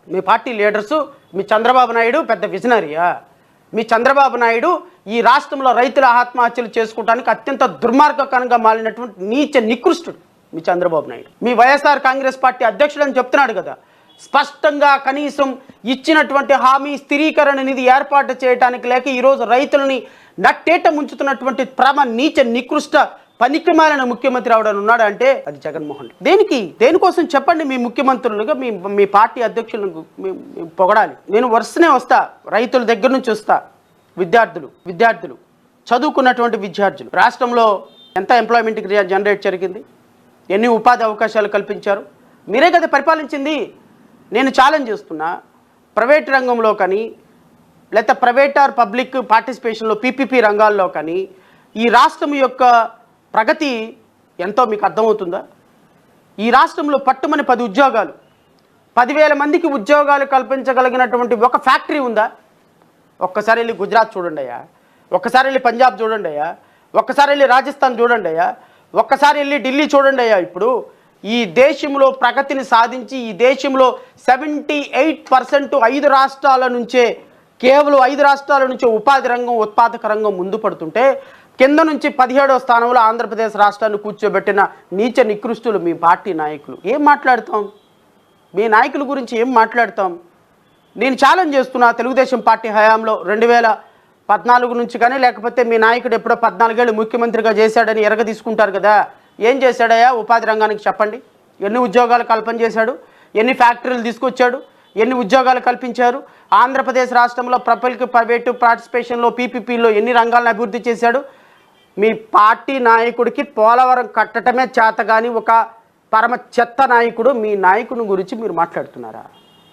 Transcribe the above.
మీ party leaders, మీ చంద్రబాబు నాయుడు పెద్ద విజనరీయా? మీ చంద్రబాబు నాయుడు ఈ రాష్ట్రంలో రైతుల ఆత్మహత్యలు చేసుకోవడానికి అత్యంత దుర్మార్గకరంగా మారినటువంటి నీచ నికృష్టుడు మీ చంద్రబాబు నాయుడు. మీ వైఎస్ఆర్ కాంగ్రెస్ పార్టీ అధ్యక్షుడు అని చెప్తున్నాడు కదా, స్పష్టంగా కనీసం ఇచ్చినటువంటి హామీ స్థిరీకరణ నిధి ఏర్పాటు చేయడానికి లేక ఈరోజు రైతులని నట్టేట ముంచుతున్నటువంటి నీచ నికృష్ట పనికిమాలిన ముఖ్యమంత్రి అవడం ఉన్నాడు అంటే అది జగన్మోహన్ రెడ్డి. దేనికోసం చెప్పండి? మీ ముఖ్యమంత్రులుగా మీ పార్టీ అధ్యక్షులను పొగడాలి. నేను వరుసనే వస్తా, రైతుల దగ్గర నుంచి వస్తా. విద్యార్థులు చదువుకున్నటువంటి విద్యార్థులు, రాష్ట్రంలో ఎంత ఎంప్లాయ్మెంట్ జనరేట్ జరిగింది, ఎన్ని ఉపాధి అవకాశాలు కల్పించారు, మీరే కదా పరిపాలించింది. నేను ఛాలెంజ్ చేస్తున్నా, ప్రైవేట్ రంగంలో కానీ లేకపోతే ప్రైవేట్ ఆర్ పబ్లిక్ పార్టిసిపేషన్లో పీపీపీ రంగాల్లో కానీ ఈ రాష్ట్రం యొక్క ప్రగతి ఎంతో మీకు అర్థమవుతుందా? ఈ రాష్ట్రంలో పట్టుమని 10 ఉద్యోగాలు, 10,000 మందికి ఉద్యోగాలు కల్పించగలిగినటువంటి ఒక ఫ్యాక్టరీ ఉందా? ఒక్కసారి వెళ్ళి గుజరాత్ చూడండి అయ్యా, ఒక్కసారి వెళ్ళి పంజాబ్ చూడండి అయ్యా, ఒక్కసారి వెళ్ళి రాజస్థాన్ చూడండి అయ్యా, ఒక్కసారి వెళ్ళి ఢిల్లీ చూడండి అయ్యా. ఇప్పుడు ఈ దేశంలో ప్రగతిని సాధించి ఈ దేశంలో 78% 5 రాష్ట్రాల నుంచే, కేవలం 5 రాష్ట్రాల నుంచే ఉపాధి రంగం, ఉత్పాదక రంగం ముందు పడుతుంటే కింద నుంచి 17వ స్థానంలో ఆంధ్రప్రదేశ్ రాష్ట్రాన్ని కూర్చోబెట్టిన నీచ నికృష్టులు మీ పార్టీ నాయకులు. ఏం మాట్లాడతాం? మీ నాయకుల గురించి ఏం మాట్లాడతాం? నేను ఛాలెంజ్ చేస్తున్నా, తెలుగుదేశం పార్టీ హయాంలో 2014 నుంచి కానీ లేకపోతే మీ నాయకుడు ఎప్పుడో 14 ఏళ్ళు ముఖ్యమంత్రిగా చేశాడని ఎరగ తీసుకుంటారు కదా, ఏం చేశాడయా ఉపాధి రంగానికి చెప్పండి? ఎన్ని ఉద్యోగాలు కల్పన చేశాడు? ఎన్ని ఫ్యాక్టరీలు తీసుకొచ్చాడు? ఎన్ని ఉద్యోగాలు కల్పించారు? ఆంధ్రప్రదేశ్ రాష్ట్రంలో పబ్లిక్ ప్రైవేటు పార్టిసిపేషన్లో పీపీపీలో ఎన్ని రంగాలను అభివృద్ధి చేశాడు? మీ పార్టీ నాయకుడికి పోలవరం కట్టడమే చేత కానీ ఒక పరమ చెత్త నాయకుడు మీ నాయకుని గురించి మీరు మాట్లాడుతున్నారా?